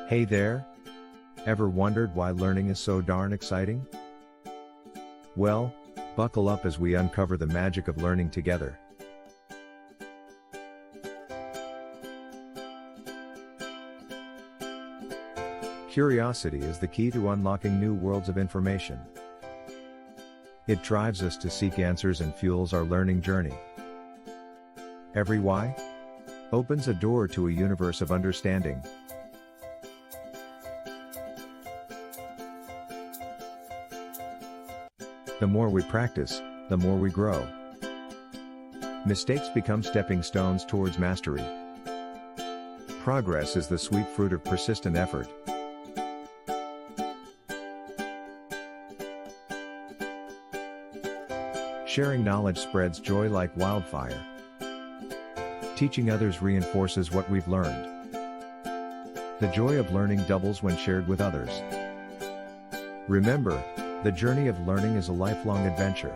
Hey there! Ever wondered why learning is so darn exciting? Well, buckle up as we uncover the magic of learning together. Curiosity is the key to unlocking new worlds of information. It drives us to seek answers and fuels our learning journey. Every why opens a door to a universe of understanding. The more we practice, the more we grow. Mistakes become stepping stones towards mastery. Progress is the sweet fruit of persistent effort. Sharing knowledge spreads joy like wildfire. Teaching others reinforces what we've learned. The joy of learning doubles when shared with others. Remember, the journey of learning is a lifelong adventure.